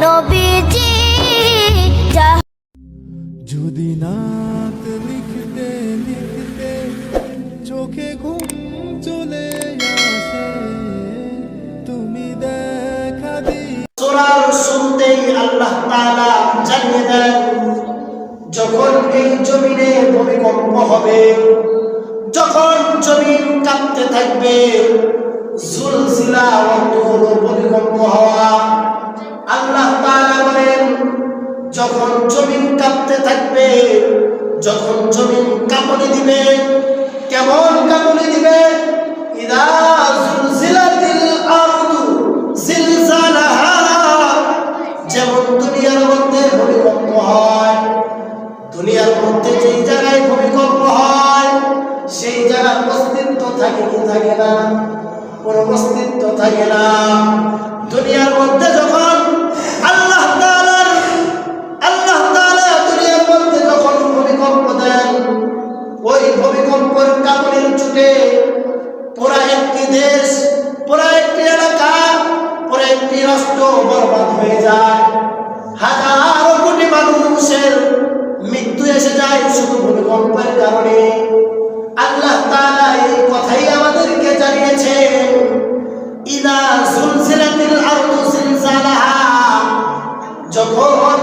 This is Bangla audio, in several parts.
নবীজি। যদি নাত লিখতে লিখতে চোখে ঘুম চলে আসে, তুমি দেখা দিও। সূরার শুরুতেই আল্লাহ তাআলা জানিয়ে দেন, যখন এই জমিনে ভূমিকম্প হবে, যখন জমিন কাঁপতে থাকবে, জুলজিলা অর্থ হলো ভূমিকম্প হওয়া। আল্লাহ তাআলা বলেন, যখন জমিন কাঁপতে থাকবে, যখন জমিন কাঁপনি দিবে, কেমন কাঁপনি দিবে? ইদা জুলজিলাতিল আরদু জিলজালাহা, যেমন দুনিয়ার মধ্যে ভূমিকম্প হয়, দুনিয়ার মধ্যে যেই জায়গায় ভূমিকম্প হয় সেই জায়গার অস্তিত্ব থাকে কি থাকে না? কোনো অস্তিত্ব থাকে না। দুনিয়ার মধ্যে যখন আল্লাহ তাআলা দুনিয়ার মধ্যে যখন ভূমিকম্প দেন, ওই ভূমিকম্পের কাঁপনির চোটে পুরা একটি দেশ, পুরা একটি এলাকা, পুরা একটি রাষ্ট্র বরবাদ হয়ে যায়। হাজারো কোটি মানুষের মৃত্যু এসে যায় শুধু ভূমিকম্পের কারণে। আল্লাহ তাআলা এই কথাই আমাদেরকে জানিয়েছেন, ইদা জুলজিলাতিল আরদু জিলজালাহা, যখন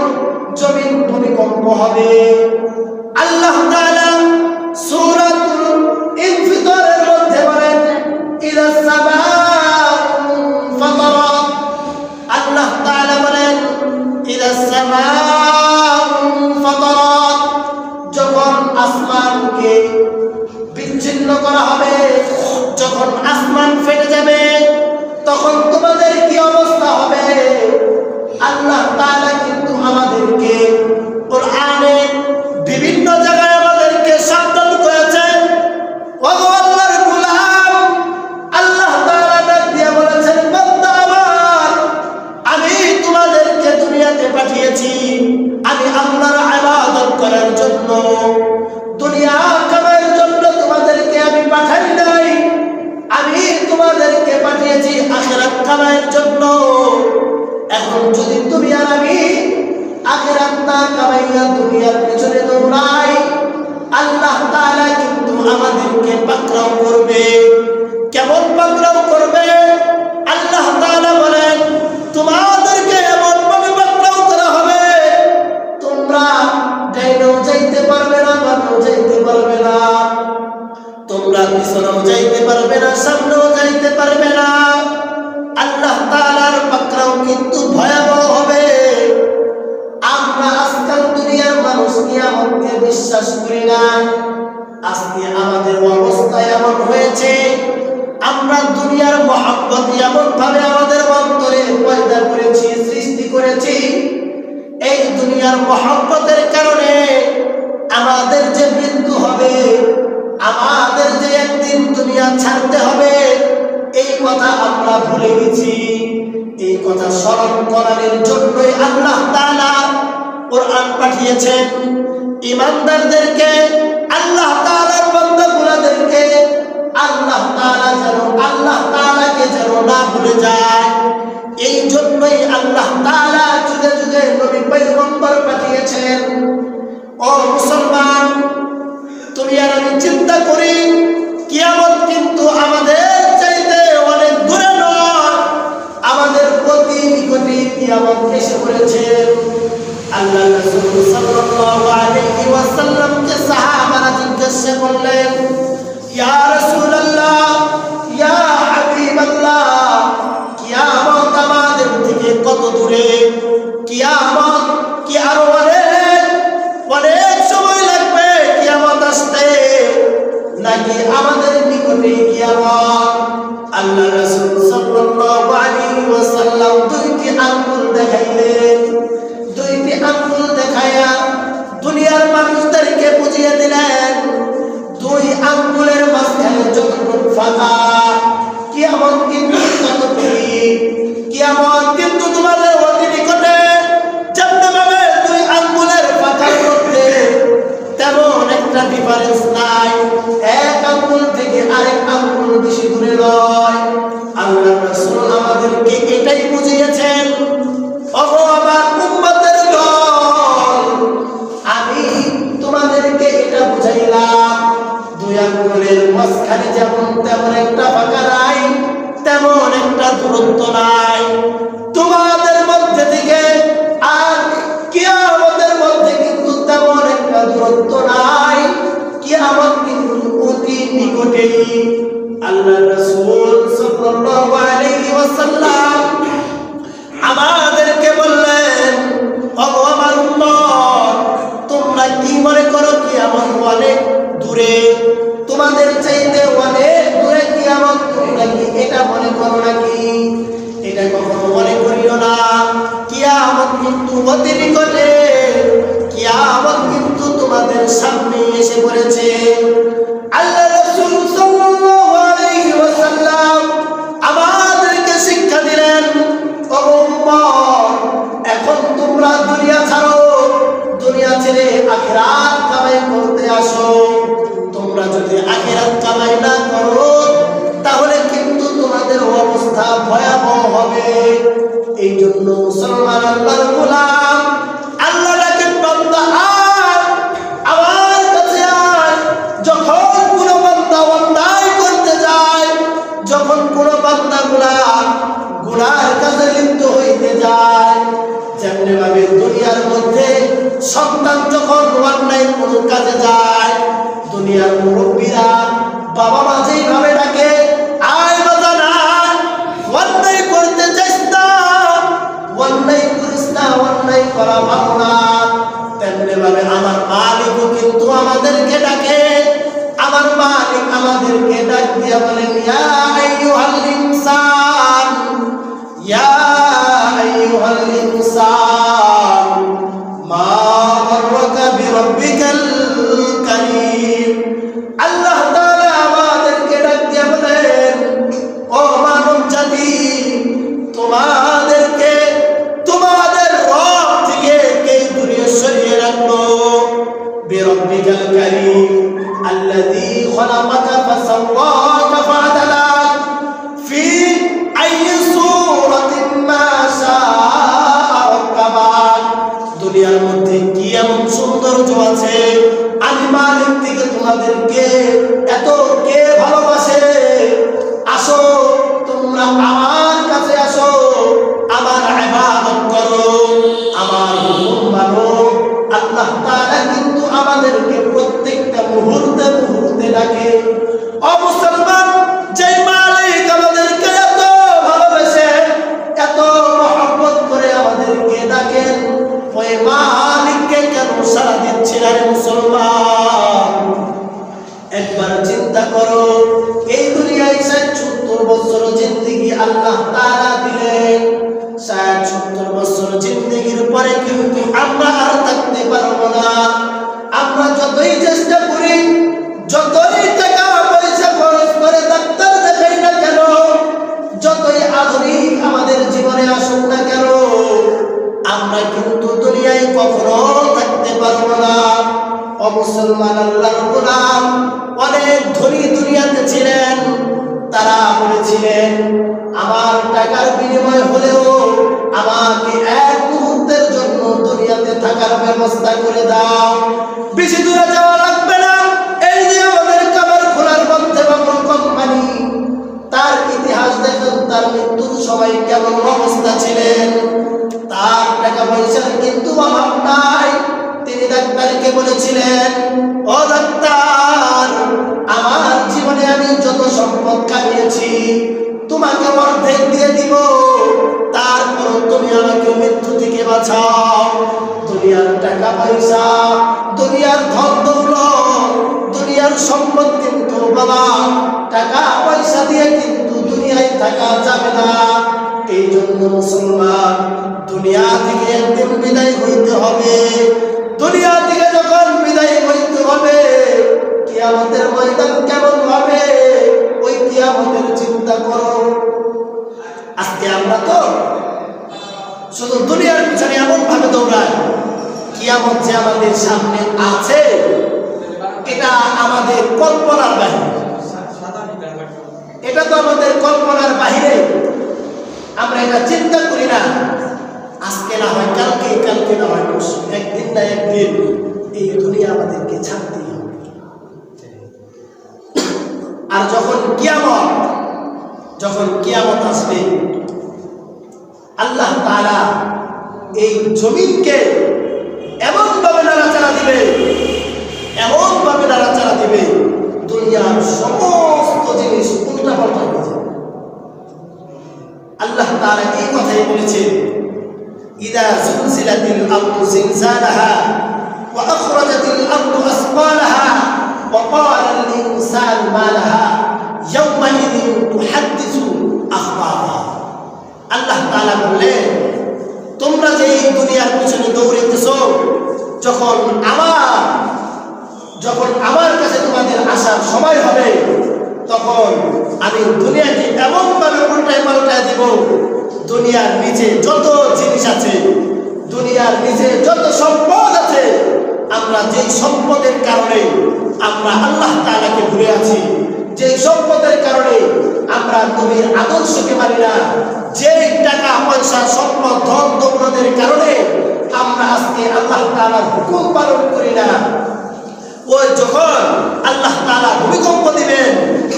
জমিন ভূমিকম্প হবে। আল্লাহ তাআলা সূরাতুল ইনফিতারের মধ্যে বলেন, ইদা সামাউ ফাতারাত, আল্লাহ তাআলা বলেন, ইদা সামাউ ফাতারাত, যখন আসমানকে বিচ্ছিন্ন করা হবে, যখন আসমান ফেটে যাবে, তখন তোমাদের কি অবস্থা হবে? আল্লাহ তাআলা কিন্তু আমাদেরকে কোরআনে বিভিন্ন জায়গায় আমাদেরকে সাবধান করেছেন। ওগো আল্লাহর গোলাম, আল্লাহ তাআলা ডাক দিয়ে বলেছেন, বান্দা আমার, আমি তোমাদেরকে দুনিয়াতে পাঠিয়েছি আমি আল্লাহর ইবাদত করার জন্য, দুনিয়া কামাইয়ের জন্য তোমাদেরকে আমি পাঠাই নাই। আমি তোমাদেরকে পাঠিয়েছি আখিরাত কামাইয়ের জন্য। এখন যদি তুমি আর আমি আখিরাত না কামাইয়া দুনিয়ার পিছনে দৌড়াই, আল্লাহ তাআলা কিন্তু আমাদেরকে পাকড়াও করবে। কেমন পাকড়াও করবে? আল্লাহ তাআলা বলেন, তোমাদেরকে এমন ভাবে পাকড়াও করা হবে, তোমরা ডাইনেও যাইতে পারবে না, বামেও যাইতে পারবে না, তোমরা পিছনেও যাইতে পারবে না, সামনেও যাইতে পারবে না। আল্লাহ তাআলার পাকড়াও কিন্তু ভয়াবহ হবে। আমরা আজকাল দুনিয়ার মানুষ কিয়ামতকে বিশ্বাস করি না। আজকে আমাদের অবস্থা এমন হয়েছে, আমরা দুনিয়ার মহব্বত এমন ভাবে আমাদের অন্তরে পয়দা করেছি, সৃষ্টি করেছি, এই দুনিয়ার মহব্বতের কারণে আমাদের যে মৃত্যু হবে, আমাদের যে একদিন দুনিয়া ছাড়তে হবে, এই কথা আমরা ভুলে গেছি। এই কথা স্মরণ করানোর জন্যই আল্লাহ তাআলা কোরআন পাঠিয়েছেন। ঈমানদারদেরকে, আল্লাহ তাআলার বান্দাগুলোদেরকে আল্লাহ তাআলা যেন আল্লাহ তাআলাকে যেন না ভুলে যায়, এই জন্যই আল্লাহ তাআলা যুগে যুগে নবী পয়গম্বর পাঠিয়েছেন। ও মুসলমান, তুমি আর আমি চিন্তা করি, কিয়ামত কিন্তু আমাদের চাইতে অনেক দূরে নয়, আমাদের প্রতি নিকটে কিয়ামত এসে পড়েছে। আল্লাহ রাসূল সাল্লাল্লাহু আলাইহি ওয়াসাল্লামকে সাহাবারা জিজ্ঞাসা করলেন, ইয়া রাসূলুল্লাহ, ইয়া হাবিবাল্লাহ, কিয়ামত আমাদের থেকে কত দূরে? কিয়ামত কি আরো অনেক সময় লাগবে কিয়ামত আসতে, নাকি আমাদের নিকটে কিয়ামত? আল্লাহ রাসূল সাল্লাল্লাহু আলাইহি ওয়াসাল্লাম দুইটি আঙ্গুল দেখাইলেন। দুইটি আঙ্গুল দেখায়া দুনিয়ার মানুষদেরকে বুঝিয়ে দিলেন, দুই আঙ্গুলের মাঝখানে যতটুকু ফাঁকা, কিয়ামত কিন্তু তেমন একটা দূরত্ব নাই তোমাদের মধ্যে থেকে আর কিয়ামতের মধ্যে কিন্তু তেমন একটা দূরত্ব নাই কিয়ামত কিন্তু অতি নিকটেই আল্লাহ রাসূল সাল্লাল্লাহু আলাইহি ওয়াসাল্লাম আমাদেরকে বললেন ও আমার উম্মত তোমরা কি মনে করো কিয়ামত অনেক দূরে তোমাদের চাইতে অনেক দূরে কিয়ামত তোমরা কি এটা মনে করো নাকি এটা কখনো মনে করিও না কিয়ামত কিন্তু অতি নিকটে কিয়ামত কিন্তু তোমাদের সামনে এসে পড়েছে আল্লাহ রাসূল সাল্লাল্লাহু আলাইহি ওয়াসাল্লাম আমাদেরকে শিক্ষা দিলেন ও উম্মত এখন তোমরা দুনিয়া ছাড়ো দুনিয়া ছেড়ে আখিরাত কামাই করতে আসো তোমরা যদি আখিরাত কামাই না করো তাহলে কিন্তু তোমাদের অবস্থা ভয়াবহ হবে এই জন্য মুসলমান আল্লাহর গোলাম আল্লাহ ডাকেন বান্দা আয় আমার কাছে আয় যখন কোনো বান্দা অন্যায় করতে যায় যখন কোনো বান্দা গুনাহের কাজে লিপ্ত হইতে যায় যেমনি ভাবে দুনিয়ার মধ্যে সন্তান যখন অন্যায় কোনো কাজে যায় দুনিয়ার মুরব্বীরা বাবা মা যেইভাবে ডাকে আয় বাজান আয় অন্যায় করতে চাইস না অন্যায় করিস না অন্যায় করা ভালো না তেমনি ভাবে আমার মালিকও কিন্তু আমাদেরকে ডাকে আমার মালিক আমাদেরকে ডাক দিয়া বলেন ইয়া আইয়ুহাল ইনসান ইয়া আইয়ুহাল ইনসান মা গররাকা বিরাব্বিকাল কারীম আল্লাহ তাআলা আমাদেরকে ডাক দিয়া বলেন ও মানব জাতি তোমাদেরকে তোমাদের রব থেকে কে দূরে সরিয়ে রাখলো বিরাব্বিকাল কারীম الذي خلقك فسواك فعدلك في أي صورة ما شاء ركبك দুনিয়ার মধ্যে কি এমন সৌন্দর্য আছে আমি মালিক থেকে তোমাদেরকে এত কে ভালোবাসে আসো তোমরা আমার কাছে আসো আমার ইবাদত করো আমার হুকুম মানো আল্লাহ তাআলা কিন্তু আমাদেরকে প্রত্যেকটা মুহূর্তে মুহূর্তে ডাকে ও মুসলমান যে মালিক আমাদেরকে এত ভালোবাসে এত মহব্বত করে আমাদেরকে ডাকেন ওই মালিককে কেন সাড়া দিচ্ছি না রে মুসলমান একবার চিন্তা করো এই দুনিয়ায় 70 বছর জিন্দেগি আল্লাহ তাআলা দিলেন 70 বছর জিন্দেগির পরে কিন্তু আমরা আর থাকতে পারবো না আমরা যতই চেষ্টা করি যতই টাকা পয়সা খরচ করে ডাক্তার দেখাই না কেন যতই আধুনিক আমাদের জীবনে আসুক না কেন আমরা কিন্তু দুনিয়ায় কখনো থাকতে পারবো না ও মুসলমান আল্লাহর গোলাম অনেক ধনী দুনিয়াতে ছিলেন তারা বলেছিলেন আমার টাকার বিনিময় হলেও আমাকে এক মুহূর্তের জন্য দুনিয়াতে থাকার ব্যবস্থা করে দাও বেশি দূরে যাওয়া লাগবে না এই যে আমাদের কাবার খোলার মধ্যে বাবুল কোম্পানি তার ইতিহাস দেখুন তার মৃত্যুর সময় কেমন অবস্থা ছিলেন তার টাকা পয়সার কিন্তু অভাব নাই তিনি ডাক্তারকে বলেছিলেন ও ডাক্তার আমার জীবনে আমি যত সম্পদ কামিয়েছি তোমাকে অর্ধেক দিয়ে দিব তারপর তুমি আমাকে মৃত্যু থেকে বাঁচাও দুনিয়ার টাকা পয়সা দুনিয়ার ধন দৌলত দুনিয়ার সম্পদ কিন্তু বাবা টাকা পয়সা দিয়ে কিন্তু দুনিয়ায় থাকা যাবে না এই জন্য মুসলমান দুনিয়া থেকে একদিন বিদায় হইতে হবে দুনিয়া থেকে যখন বিদায় হইতে হবে কিয়ামতের ময়দান কেমন হবে ওই কিয়ামতের চিন্তা করো আজকে আমরা তো শুধু দুনিয়ার পিছনে এমন ভাবে দৌড়াই কিয়ামত যে আমাদের সামনে আছে এটা আমাদের কল্পনার বাহিরে এটা তো আমাদের কল্পনার বাহিরে আমরা এটা চিন্তা করি না আজকে না হয় কালকে কালকে না হয় পরশু একদিন না একদিন এই দুনিয়া আমাদেরকে ছাড়তেই হবে আর যখন কিয়ামত যখন কিয়ামত আসবে, আল্লাহ তাআলা এই জমিনকে এমনভাবে নাড়াচাড়া দিবে, এমনভাবে নাড়াচাড়া দিবে, দুনিয়ার সমস্ত জিনিস উল্টাপাল্টা হয়ে যাবে। আল্লাহ তাআলা এই কথাই বলেছেন, ইদা সুলসিলাতিল আরদু জিলজালাহা ওয়া আখরাজাতিল আরদু আসকালাহা ওয়া ক্বালাল ইনসানু মা লাহা ইয়াওমাইযিন তুহাদ্দিসু আখবারাহা। আল্লাহ তাআলা বললেন, তোমরা যে এই দুনিয়ার পিছনে দৌড়াইতেছো, যখন আমার কাছে তোমাদের আসার সময় হবে, তখন আমি দুনিয়াকে এমনভাবে উল্টায় পাল্টায় দিব, দুনিয়ার নিচে যত জিনিস আছে, দুনিয়ার নিচে যত সম্পদ আছে, আমরা যেই সম্পদের কারণে আমরা আল্লাহ তাআলাকে ভুলে আছি, যেই সম্পদের কারণে আমরা নবীর আদর্শকে মানি না, যেই টাকা পয়সা সম্পদ ধন দৌলতের কারণে আমরা আজকে আল্লাহ তাআলার হুকুম পালন করি না, ওই যখন আল্লাহ তাআলা ভূমিকম্প দিবেন,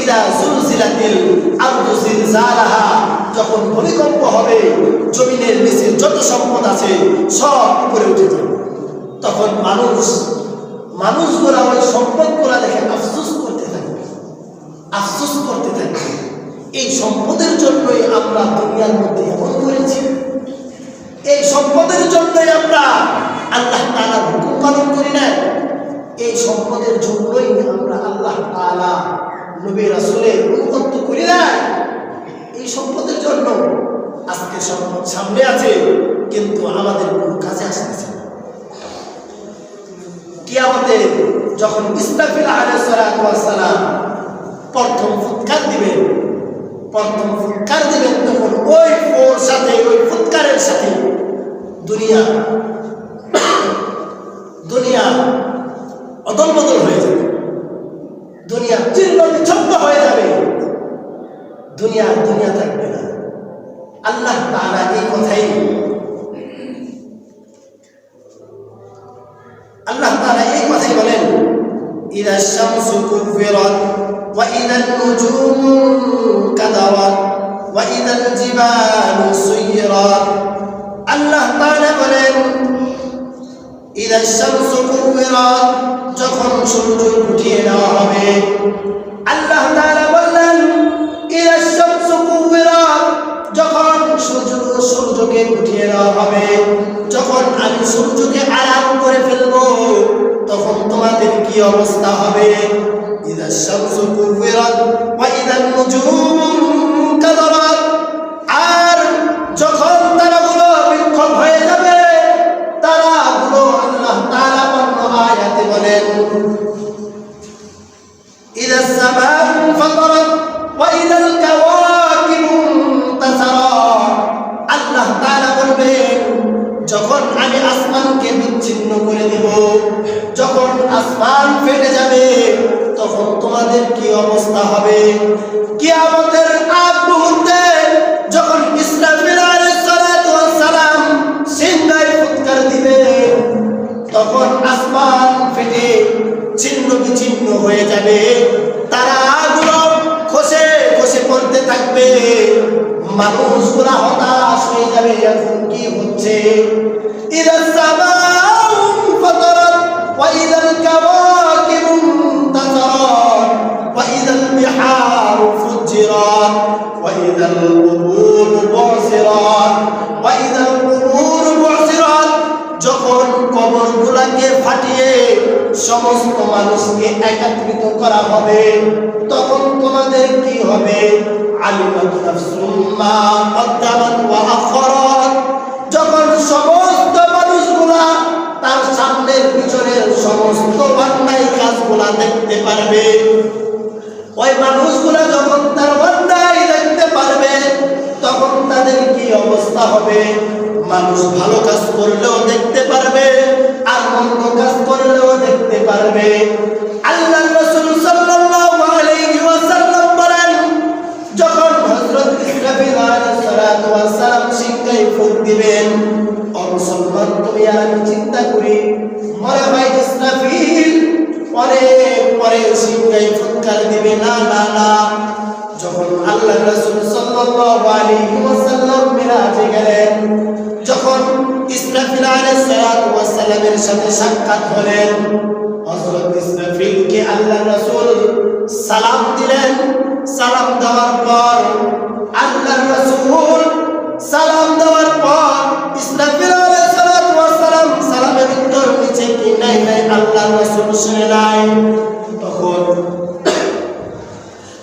ইদা সুলসিলাতিল আরদু জিলজালাহা, যখন ভূমিকম্প হবে, জমিনের নিচে যত সম্পদ আছে সব উপরে উঠে যাবে, তখন মানুষগুলা ওই সম্পদগুলা দেখে আফসোস করতে থাকবে, আফসোস করতে থাকবে, এই সম্পদের জন্যই আমরা দুনিয়ার মধ্যে এমন করেছি, এই সম্পদের জন্যই আমরা আল্লাহ তাআলার হুকুম পালন করি না, এই সম্পদের জন্যই আমরা আল্লাহ তাআলা নবী রাসূলের অনুগত করি না, এই সম্পদের জন্য আজকে সম্পদ সামনে আছে কিন্তু আমাদের কোনো কাজে আসতেছে না। কিয়ামতে যখন ইসরাফিল আলাইহিস সালাতু ওয়াস সালাম প্রথম ফুৎকার দিবেন, তখন ওই ফুৎকারের সাথে দুনিয়া অদল বদল হয়ে যাবে, দুনিয়া চিহ্ন বিচ্ছিন্ন হয়ে যাবে, দুনিয়া থাকবে না। আল্লাহ তাআলা এই কথাই বলেন, ইদা শামসু কুফিরাত ওয়া ইদান নুজুমু কাদারাত ওয়া ইদাল জিবালু সুয়িরাত। আল্লাহ তাআলা বলেন, ইদা শামসু কুফিরাত, যখন সূর্য উঠিয়ে নেওয়া হবে। আল্লাহ তাআলা বললেন, ইদা শামসু কুফিরাত, যখন সূর্যকে উঠিয়ে নেওয়া হবে, যখন আমি সূর্যকে আরাম করে ফেলবো, তখন তোমাদের কি অবস্থা হবে? ইদা শামসু কুফিরাত ওয়া ইদান নুজুমু কাদারাত, আর যখন তারাগুলো বিক্ষোভ হয়ে যাবে, তারাগুলো আল্লাহ তাআলা অন্য আয়াতে বলেন, ইদা সামাউ ফাতারাত ওয়া ইদাল কাওয়াকিবু ইনতাসারাত। আল্লাহ তাআলা বলবেন, যখন আমি আসমানকে বিচ্ছিন্ন করে দেব, যখন আসমান ফেটে যাবে, তখন তোমাদের কি অবস্থা হবে? কিয়ামতের আগ মুহূর্তে যখন ইসরাফিল আলাইহিস সালাতু ওয়াস সালাম সিংহায় ফুৎকার দিবে, তখন আসমান ফেটে ছিন্ন বিচ্ছিন্ন হয়ে যাবে, তারাগুলো খসে খসে পড়তে থাকবে, মানুষগুলা হতাশ হয়ে যাবে, এখন কি হচ্ছে? ইদা সামাউ ফাতারাত ওয়া ইদাল কাওয়াকিবু ইনতাসারাত ওয়া ইদাল বিহারু ফুজ্জিরাত ওয়া ইদাল কুবুরু বু'সিরাত ওয়া ইদাল কুবুরু বু'সিরাত। যখন কবরগুলোকে ফাটিয়ে সমস্ত মানুষকে একত্রিত করা হবে, তখন তোমাদের কি হবে? আলিমাত নাফসুম মা কদ্দামাত ওয়া আখরাত। যখন সমস্ত মানুষগুলা তার সামনের পিছনের সমস্ত অন্যায় কাজগুলা দেখতে পারবে, ওই মানুষগুলা যখন তার অন্যায় দেখতে পারবে, তখন তাদের কি অবস্থা হবে? মানুষ ভালো কাজ করলেও দেখতে পারবে, আর মন্দ কাজ করলেও দেখতে পারবে। আল্লাহ রাসূল সাল্লাল্লাহু আলাইহি ওয়াসাল্লাম বলেন, যখন হযরত ইসরাফিল আলাইহিস সালাতু ওয়াস সালাম সিংহায় ফুঁক দিবেন, ও মুসলমান, তুমি আর আমি চিন্তা করি, মনে হয় ইসরাফিল অনেক পরে সিংহায় ফুৎকার দিবে। না, যখন আল্লাহ রাসূল সাল্লাল্লাহু আলাইহি ওয়াসাল্লাম মিরাজে গেলেন, যখন ইসরাফিল আলাইহিস সালাতু ওয়াস সালামের সাথে সাক্ষাৎ হলেন, হযরত ইসরাফিলকে আল্লাহ রাসূল সালাম দিলেন। সালাম দেওয়ার পর আল্লাহ রাসূল সালাম দেওয়ার পর ইসরাফিল আলাইহিস সালাতু ওয়াস সালাম সালামের উত্তর নিচে কি নাই আল্লাহ রাসূল শুনে নাই। তখন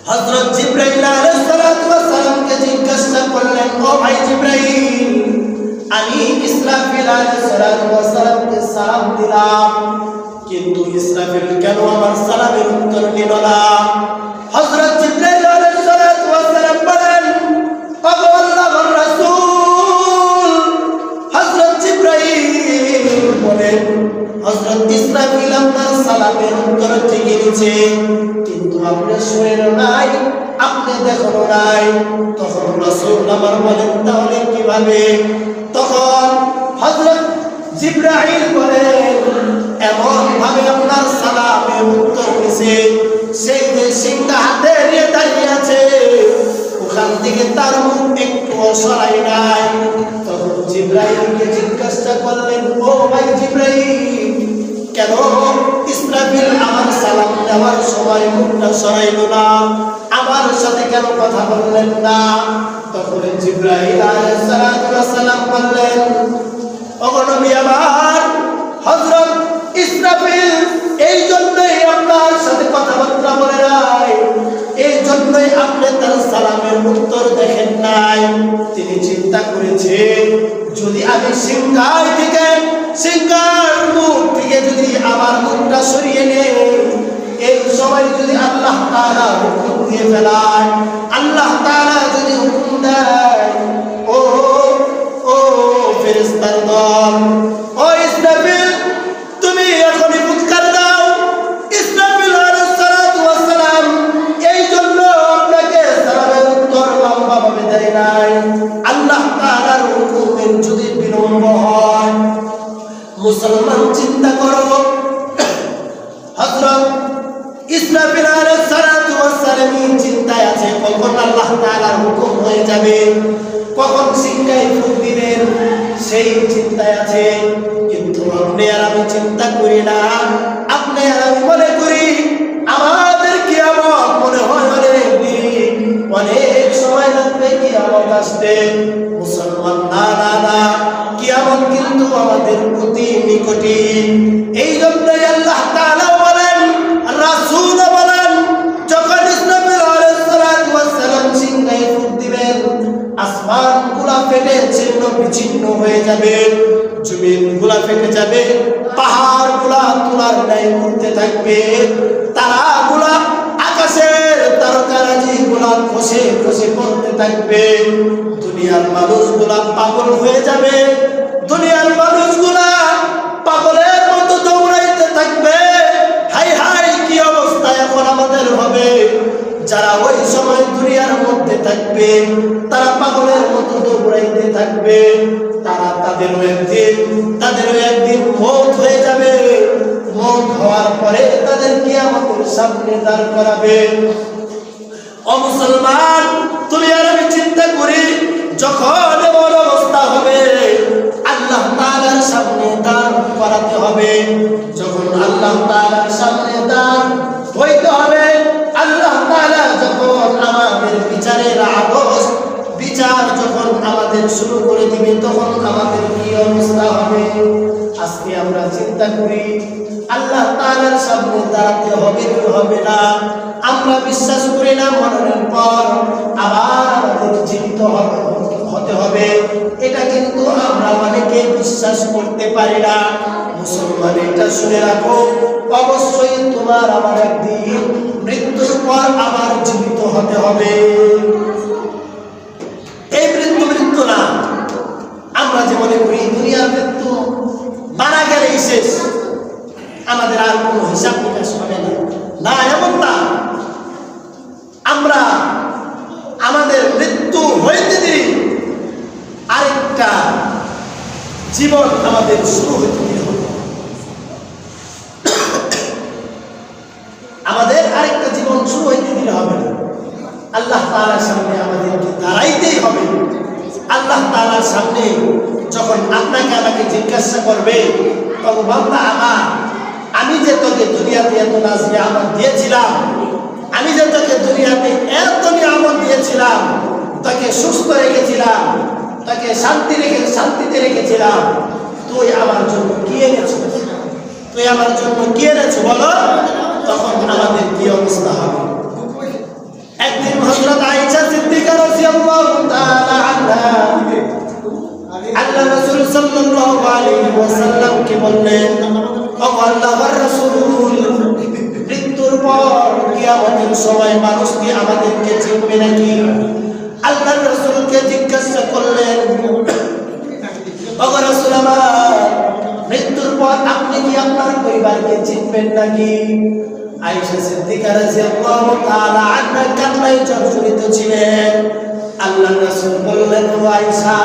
হযরত জিবরাইল আলাইহিস সালাতু ওয়াস সালামকে জিজ্ঞাসা করলেন, ও ভাই জিবরাইল, আমি ইসরাফিল আলাইহিস সালাতু ওয়াস সালামকে সালাম দিলাম, কিন্তু ইসরাফিল কেন আমার সালামের উত্তর নিল না? হযরত জিবরাইল আলাইহিস সালাতু ওয়াস সালাম বলেন, ও আল্লাহর রাসূল, হযরত জিবরাইল বলেন, হযরত ইসরাফিল আপনার সালামের উত্তর ঠিকই দিয়েছে, কিন্তু আপনি শুনেন নাই, আপনি দেখেন নাই। তখন রাসূল আমার বলেন, তাহলে কিভাবে? তখন হযরত জিবরাইল বলেন, এমন ভাবে আপনার সালামের উত্তর দিয়েছে, সেই যে সিংহা হাতে নিয়ে দাঁড়িয়ে আছে, ওখান থেকে তার মুখ একটু সরাই নাই। তখন জিবরাইলকে জিজ্ঞাসা করলেন, ও ভাই জিবরাইল, কেন ইসরাফিল আমার সালাম দেওয়ার সময় মুখটা সরাইল না, আমার সাথে কেন কথা বললেন না? তখন জিবরাইল আলাইহিস সালাতু ওয়াস সালাম বললেন, ও নবী আমার, হযরত ইসরাফিল এই জন্যই আপনার সাথে কথাবার্তা বলে নাই, এই জন্যই আপনি তার সালামের উত্তর দেখেন নাই। তিনি চিন্তা করেছে, যদি আমি সিংহার মুখ থেকে যদি আমার মুখটা সরিয়ে নেই, এই সময় যদি আল্লাহ তাআলা হুকুম দিয়ে ফেলায়, আল্লাহ তাআলা যদি হুকুম দেয়, ও ফেরেশতার দল, ও ইসরাফিল, তুমি এখনই ফুৎকার দাও। ইসরাফিল আলাইহিস সালাতু ওয়াস সালাম এই জন্য আপনাকে সালামের উত্তর লম্বাভাবে দেয় নাই। আল্লাহ তাআলার হুকুমের যদি বিলম্ব হয়, মুসলমান চিন্তা করো, হযরত ইসরাফিল আলাইহিস সালাতু ওয়াস সালাম চিন্তায় আছে, কখন আল্লাহ তাআলার হুকুম হয়ে যাবে, কখন সিংহায় ফুঁক দিবেন, সেই চিন্তায় আছে। কিন্তু আপনি আর আমি চিন্তা করি না, আপনি আর আমি মনে করি আমাদের কিয়ামত মনে হয় অনেক দেরি, অনেক সময় লাগবে কিয়ামত আসতে। মুসলমান না না না, কিয়ামত কিন্তু আমাদের অতি নিকটে। এই জন্যই আল্লাহ তাআলা বলেন, রাসূল বলেন, যখন ইসরাফিল আলাইহিস সালাতু ওয়াস সালাম সিংহায় ফুঁক দিবেন, আসমান গুলা ফেটে ছিন্ন বিচ্ছিন্ন হয়ে যাবে, জমিন গুলা ফেটে যাবে, পাহাড় গুলা তুলার ন্যায় উঠতে থাকবে, তারা গুলা আকাশের তারকারাজি গুলা খসে খসে পড়তে থাকবে, দুনিয়ার মানুষগুলা পাগল হয়ে যাবে, দুনিয়ার মানুষগুলা পাগলের মতো দৌড়াইতে থাকবে। হাই হাই, কি অবস্থা এখন আমাদের হবে! যারা ওই সময় দুনিয়ার মধ্যে থাকবে, তারা পাগলের মতো দৌড়াইতে থাকবে, তাদেরও একদিন মওত হয়ে যাবে। মওত হওয়ার পরে তাদের কিয়ামতের সামনে দাঁড় করাবে। ও মুসলমান, তুমি আর আমি চিন্তা করি, যখন এমন অবস্থা হবে, আল্লাহ তাআলার সামনে দাঁড় করাতে হবে। যখন আল্লাহ তাআলার সামনে দাঁড় হইতে হবে, আল্লাহ তাআলা যখন আমাদের বিচারের বিচার যখন আমাদের শুরু করে দিবে, তখন আমাদের কি অবস্থা হবে? আজকে আমরা চিন্তা করি আল্লাহ তাআলার সামনে দাঁড়াতে হবে কি হবে না, আমরা বিশ্বাস করি না মরণের পর আবার আমাদের জীবিত হতে হবে, এটা কিন্তু আমরা অনেকে বিশ্বাস করতে পারি না। মুসলমান, এটা শুনে রাখো, অবশ্যই তোমার আমার একদিন মৃত্যুর পর আবার জীবিত হতে হবে। এই মৃত্যু না, আমরা যে মনে করি দুনিয়ার মৃত্যু মারা গেলেই শেষ, আমাদের আর কোনো হিসাব নিকাশ হবে না, না, এমন না। আমরা আমাদের মৃত্যু হইতে দেরি আরেকটা জীবন আমাদের শুরু হইতে দেরি হবে, আমাদের আরেকটা জীবন শুরু হইতে দিলে হবে না। আল্লাহ আল্লাহ তাআলার সামনে যখন আপনাকে আমাকে জিজ্ঞাসা করবে, তখন বান্দা আমার, আমি যে তোকে দুনিয়াতে এত নাজ নিয়ামত দিয়েছিলাম, আমি যে তোকে দুনিয়াতে এত নিয়ামত দিয়েছিলাম, তোকে সুস্থ রেখেছিলাম, তোকে শান্তিতে রেখেছিলাম, তুই আমার জন্য কি এনেছিস? তুই আমার জন্য কি এনেছিস বলো? তখন আমাদের কি অবস্থা হবে? একদিন হযরত আয়েশা সিদ্দিকা রাদিয়াল্লাহু তাআলা আনহা আল্লাহ রাসূল সাল্লাল্লাহু আলাইহি ওয়াসাল্লাম কে বললেন, ও আল্লাহর রাসূল, মৃত্যুর পর কিয়ামতের সময় মানুষ কি আমাদেরকে চিনবে নাকি? আল্লাহর রাসূলকে জিজ্ঞাসা করলেন, ও রাসূল আমার, মৃত্যুর পর আপনি কি আপনার পরিবারকে চিনবেন নাকি? আয়েশা সিদ্দিকা রাদিয়াল্লাহু তাআলা আনহা কান্নায় জর্জরিত ছিলেন। আল্লাহর রাসূল বললেন, ও আয়েশা,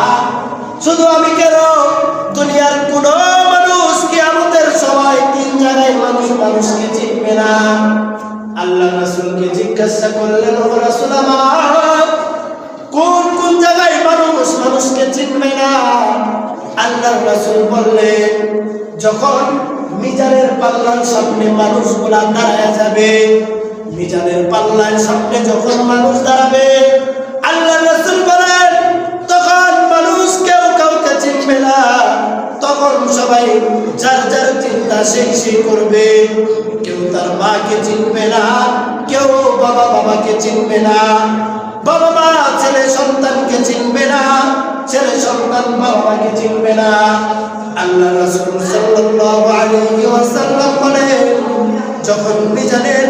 শুধু আমি কেন, দুনিয়ার কোন মানুষ কিয়ামতের সময় তিন জায়গায় মানুষকে চিনবে না। আল্লাহর রাসূলকে জিজ্ঞাসা করলেন, ও রাসূল আমার, কোন কোন জায়গায় মানুষকে চিনবে না? আল্লাহর রাসূল বললেন, যখন মিজানের পাল্লার সামনে মানুষগুলা দাঁড়ায় যাবে, মিজানের পাল্লার সামনে যখন মানুষ দাঁড়াবে, আল্লাহর রাসূল বলেন, তখন মানুষ কেউ কাউকে চিনবে না। তখন সবাই যার যার চিন্তা সেই করবে। কেউ তার মাকে চিনবে না, কেউ বাবাকে চিনবে না, বাবা মা ছেলে সন্তানকে চিনবে না, ছেলে সন্তান বাবাকে চিনবে না। আল্লাহ রাসূল সাল্লাল্লাহু আলাইহি ওয়াসাল্লাম বলেন, যখন মিজানের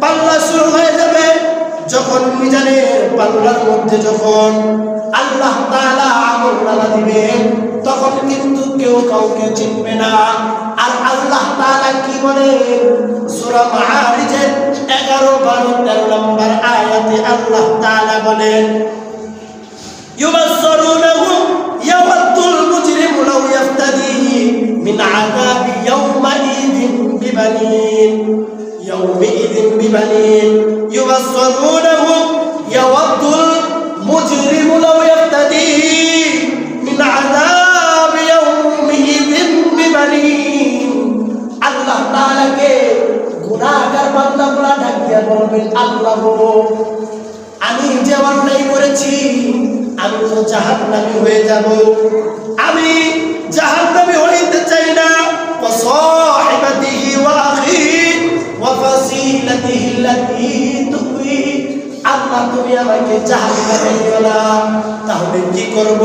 পাল্লা শুরু হয়ে যাবে, যখন মিজানের পাল্লার মধ্যে যখন আল্লাহ তাআলা আমলনামা দিবেন, তখন কিন্তু কেউ কাউকে চিনবে না। আর আল্লাহ তাআলা কি বলেন? সূরা মাআরিজের 11, 12, 13 নম্বর আয়াতে আল্লাহ তাআলা বলেন, ইউবাসসিরুনাহুম ইয়াওয়াদ্দুল মুজরিমু লাউ ইয়াফতাদি মিন আযাবি ইয়াওমাইযিন বিবানিন, ইয়াওমাইযিন বিবানিন, ইউবাসসিরুনাহুম ইয়াওয়াদ্দুল মুজরিমু লাউ ইয়াফতাদি মিন আযাবি ইয়াওমাইযিন বিবানিন। আল্লাহ তাআলাকে গুনাহগার বান্দাগুলো ডাক দিয়া বলবেন, আল্লাহ গো, আমি যে অন্যায় করেছি, আমি তো জাহান্নামী হয়ে যাব, আমি জাহান্নামী হইতে চাই না। ওয়া সাহিবাতিহি ওয়া আখিহি ওয়া ফাসিলাতিহি আল্লাতী তুবি, আল্লাহ তুমি আমাকে জাহান্নামে দিও না। তাহলে কি করব?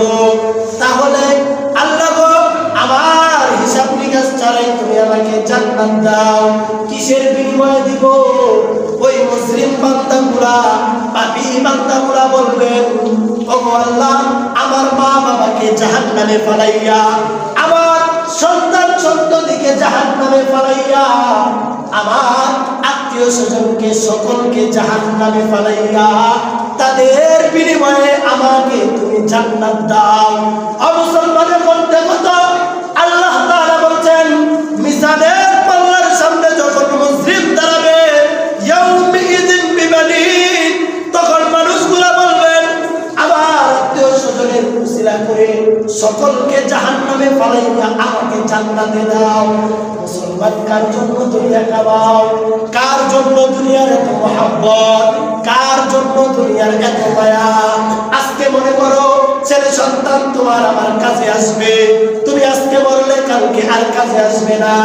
তাহলে আল্লাহ গো, আমার হিসাব নিকাশ ছাড়াই তুমি আমাকে জান্নাত দাও। কিসের বিনিময়ে দিব? ওই মুসলিম বান্দাগুলা, পাপী বান্দাগুলা বলবেন, ও আল্লাহ, আমার মা বাবাকে জাহান্নামে ফেলাইয়া, আমার সন্তান সন্ততিকে জাহান্নামে ফেলাইয়া, আমার আত্মীয় স্বজনকে সকলকে জাহান্নামে ফেলাইয়া, তাদের বিনিময়ে আমাকে তুমি জান্নাত দাও। মুসলমানের মধ্যে কত আল্লাহ তাআলা বলছেন, মিজানের পাল্লার সামনে যখন মুসলিম দাঁড়াবে, ইয়াউমাইযিন বিবানিন, তখন মানুষগুলা বলবেন, আমার আত্মীয় স্বজনের উসিলা করে সকলকে জাহান্নামে ফেলাইয়া আমাকে জান্নাতে দাও। মুসলমান কার জন্য দুনিয়া কামাও? কার জন্য দুনিয়ার এত মহব্বত? কার জন্য দুনিয়ার এত মায়া? আজকে মনে করো ছেলে সন্তান তোমার আমার কাছে আসবে, তুমি আজকে বললে কালকে আর কাছে আসবে না।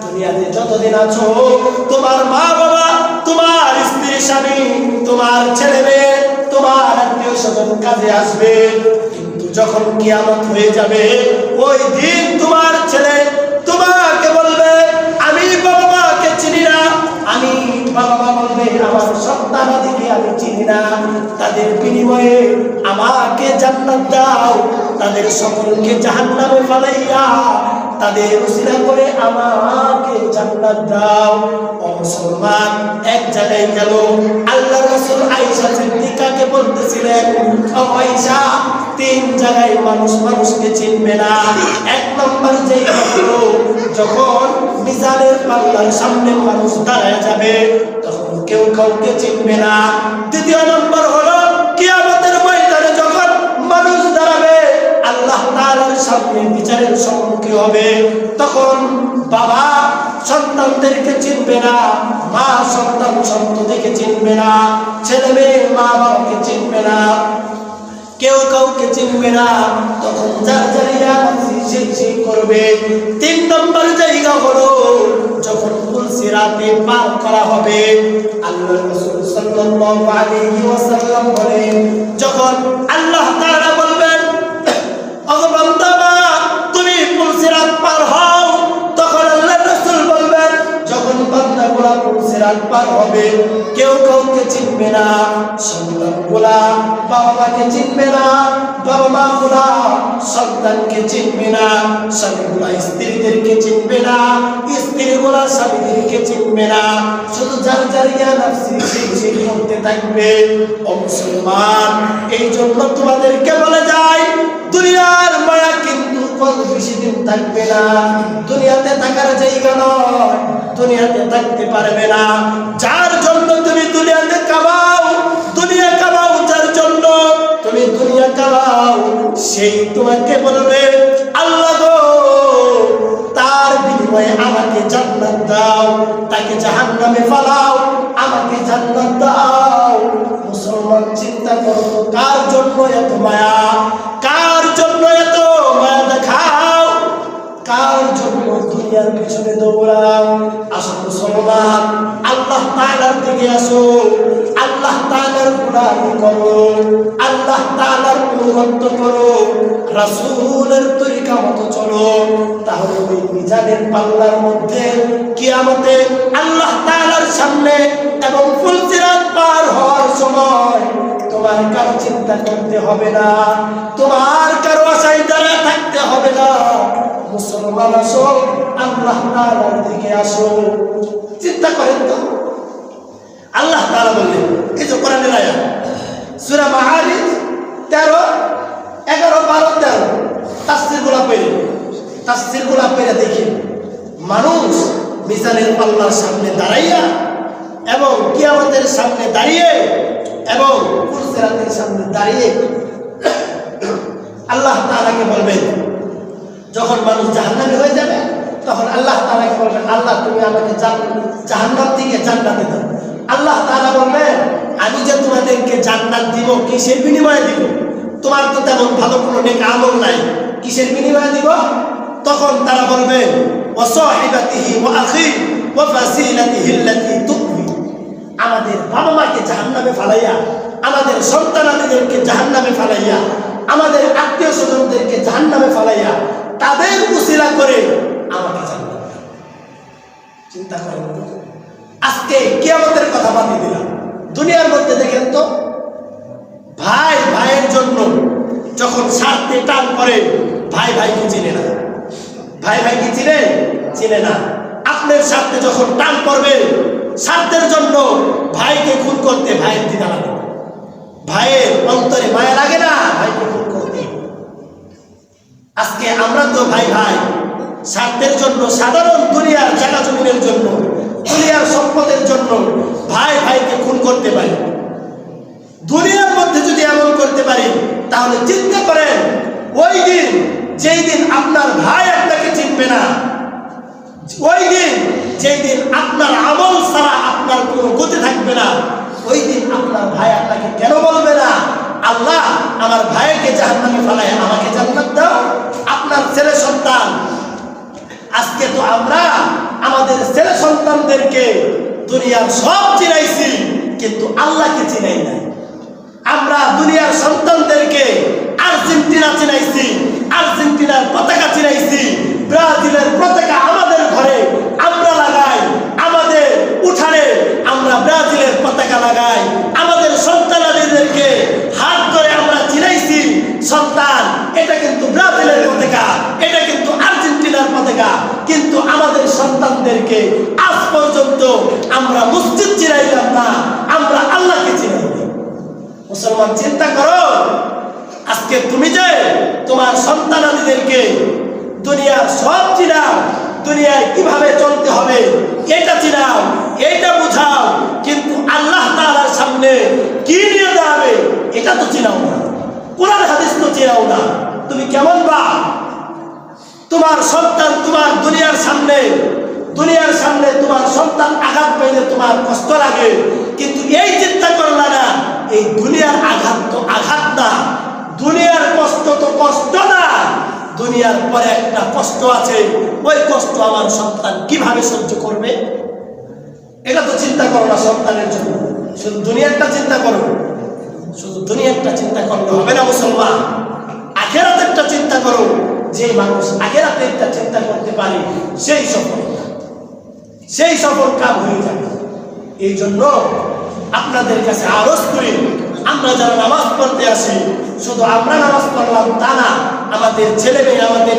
দুনিয়াতে যতদিন আছো, তোমার মা বাবা, তোমার স্ত্রী স্বামী, তোমার ছেলে মেয়ে, তোমার আত্মীয় স্বজন কাজে আসবে। কিন্তু যখন কিয়ামত হয়ে যাবে, ওই দিন তোমার ছেলে তোমাকে বলবে, আমি বাবা মাকে চিনি না। আমি বাবা মা বলবে, আমার সন্তানাদিকে আমি চিনি না। তাদের বিনিময়ে আমাকে জান্নাত দাও। তাদের সকলকে জাহান্নামে ফেলাইয়া তাদের উসিলা করে আমাকে জান্নাত দাও। ও মুসলমান, এক জায়গায় গেল আল্লাহ রাসূল আয়েশা সিদ্দিকাকে বলতেছিলেন, ও আয়েশা, তিন জায়গায় মানুষকে চিনবে না। এক নম্বর যেই হলো, যখন মিজানের পাল্লার সামনে মানুষ দাঁড়ায় যাবে, তখন কেউ কাউকে চিনবে না। দ্বিতীয় নম্বর হলো কিয়ামতের ময়দানে যখন মানুষ দাঁড়াবে, সামনে বিচারের সম্মুখীন হবে। তখন বাবা সন্তানদেরকে চিনবে না, মা সন্তান সন্ততিকে চিনবে না, ছেলে মেয়ে মা বাবাকে চিনবে না, কেউ কাউকে চিনবে না। তখন যার জায়গা সেই করবে। 3 নম্বর জায়গা হলো যখন পুলসিরাতে পার করা হবে। আল্লাহ রাসূল সাল্লাল্লাহু আলাইহি ওয়াসাল্লাম বলেন, যখন আল্লাহ তাআলা বলবেন ওগো বান্দা তুমি পুলসিরাত পার হও, তখন আল্লাহ রাসূল বলবেন যখন বান্দাগুলা পুলসিরাত পার হবে কেউ কাউকে চিনবে না, সন্তানগুলা বাবা মাকে চিনবে না, বাবা মা গুলা সন্তানকে চিনবে না, স্বামীগুলা স্ত্রীদেরকে চিনবে না, স্ত্রীগুলা স্বামীদেরকে চিনবে না, শুধু যার যার নাফসি সেই করতে থাকবে। ও মুসলমান, এই জন্য তোমাদেরকে বলে যায় দুনিয়ার মায়া কিন্তু বেশি দিন থাকবে না। দুনিয়াতে থাকার জায়গা নয়, দুনিয়াতে থাকতে পারবে না। যার জন্য তুমি দুনিয়াতে কামাও, দুনিয়া কামাও, যার জন্য তুমি দুনিয়া কামাও, সেই তোমাকে বলবে আল্লাহ গো তার বিনিময়ে আমাকে জান্নাত দাও, তাকে জাহান্নামে ফালাও, আমাকে জান্নাত দাও। মুসলমান চিন্তা করো, কার জন্য এত মায়া, কার জন্য এত মায়া দেখাও, কার জন্য দুনিয়ার পিছনে দৌড়াও? আসো মুসলমান, আল্লাহ তাআলার দিকে আসো, আল্লাহ তাআলার গোলামি করো, আল্লাহ তাআলার অনুগত করো, রাসূলের তরিকা মতো চলো। তাহলে ওই মিজানের পাল্লার মধ্যে কিয়ামতে আল্লাহ তাআলার সামনে এবং পুলসিরাত পার হওয়ার সময় তোমার কারো চিন্তা করতে হবে না, তোমার কারো আশায় দাঁড়িয়ে থাকতে হবে না। মুসলমান আসো, আল্লাহ তাআলার দিকে আসো। চিন্তা করেন তো, আল্লাহ তাআলা বললেন, এই যে কোরআনের আয়াত সূরা মাআরিজ 13, 11, 12, 13 তাফসীরগুলো পড়ে দেখি মানুষ মিজানের পাল্লার সামনে দাঁড়াইয়া এবং কিয়ামতের সামনে দাঁড়িয়ে এবং পুলসিরাতের সামনে দাঁড়িয়ে আল্লাহ তাআলাকে বলবেন, যখন মানুষ জাহান্নামী হয়ে যাবে তখন আল্লাহ তাআলাকে বলবেন আল্লাহ তুমি আমাকে জাহান্নাম থেকে জান্নাতে দাও। আল্লাহ তাআলা বলবেন আমি যে তোমাদেরকে জান্নাত দিব কিসের বিনিময়ে দিব? তোমার তো তেমন ভালো কোনো নেক আমল নাই, কিসের বিনিময়ে দিব? তখন তারা বলবেন ওয়া সাহিবাতিহি ওয়া আখি ওয়া ফাসিলাতিহি আল্লাতী তুকফি, আমাদের বাবা মাকে জাহান্নামে ফালাইয়া, আমাদের সন্তানাদিদেরকে জাহান্নামে ফালাইয়া, আমাদের আত্মীয় স্বজনদেরকে জাহান্নামে ফালাইয়া তাদের উসিলা করে আমাকে জান্নাত দাও। চিন্তা করেন তো, আজকে কিয়ামতের কথা বাদ দিলাম, দুনিয়ার মধ্যে দেখেন তো ভাই ভাইয়ের জন্য যখন স্বার্থে টান করে ভাই ভাইকে চিনে না, ভাই ভাইকে চিনে না। আপনার স্বার্থে যখন টান পড়বে, স্বার্থের জন্য ভাইকে খুন করতে ভাইয়ের দ্বিধা লাগে, ভাইয়ের অন্তরে মায়া লাগে না ভাইকে খুন করতে। আজকে আমরা তো ভাই ভাই স্বার্থের জন্য, সাধারণ দুনিয়ার জায়গা জমিনের জন্য, দুনিয়ার সম্পদের জন্য ভাই ভাইকে খুন করতে পারি। দুনিয়ার মধ্যে যদি এমন করতে পারি তাহলে চিন্তা করেন ওই দিন, যেই দিন আপনার ভাই আপনাকে চিনবে না, ওই দিন যেই দিন আপনার আমল ছাড়া আপনার কোনো গতি থাকবে না, ওই দিন আপনার ভাই আপনাকে কেন বলবে না আল্লাহ আমার ভাইকে জাহান্নামে ফেলায় আমাকে জান্নাত দাও? আপনার ছেলে সন্তান, আজকে তো আমরা আমাদের ছেলে সন্তানদেরকে দুনিয়ার সব চিনাইছি কিন্তু আল্লাহকে চিনাই নাই। আমরা দুনিয়ার সন্তানদেরকে আর্জেন্টিনা চিনাইছি, আর্জেন্টিনার পতাকা চিনাইছি, ব্রাজিলের পতাকা আমাদের ঘরে আমরা লাগাই, আমাদের উঠানে আমরা ব্রাজিলের পতাকা লাগাই, আমাদের সন্তানাদিদেরকে হাত ধরে আমরা চিনাইছি সন্তান এটা কিন্তু ব্রাজিলের পতাকা, এটা কিন্তু আর্জেন্টিনার পতাকা, কিন্তু আমাদের সন্তানদেরকে আজ পর্যন্ত আমরা মসজিদ চিনাইলাম না, আমরা আল্লাহকে চিনাই। মুসলমান চিন্তা করো, আজকে তুমি যে তোমার সন্তানাদিদেরকে দুনিয়ার সব চিনাও, দুনিয়ায় কিভাবে চলতে হবে এটা চিনাও, এটা বুঝাও, কিন্তু আল্লাহ তাআলার সামনে কি নিয়ে দাঁড়াবে এটা তো চিনাও না, কোরআন হাদিস তো চিনাও না। তুমি কেমন বাপ, তোমার সন্তান তোমার দুনিয়ার সামনে তোমার সন্তান আঘাত পেলে তোমার কষ্ট লাগে, কিন্তু এই চিন্তা করলা না এই দুনিয়ার আঘাত তো আঘাত না, দুনিয়ার কষ্ট তো কষ্ট না, দুনিয়ার পরে একটা কষ্ট আছে, ওই কষ্ট আমার সন্তান কিভাবে সহ্য করবে। এটা তো চিন্তা করো না সন্তানের জন্য, শুধু দুনিয়ারটা চিন্তা করো। শুধু দুনিয়ারটা চিন্তা করলে হবে না মুসলমান, আখেরাতেরটা চিন্তা করো। যে মানুষ আখেরাতেরটা চিন্তা করতে পারে সেই সফল কাম হয়ে যাবে। এই জন্য আপনাদের কাছে আরজ করি, আমরা যারা নামাজ পড়তে আসি, শুধু আমরা নামাজ পড়লাম তা না, আমাদের ছেলে মেয়ে, আমাদের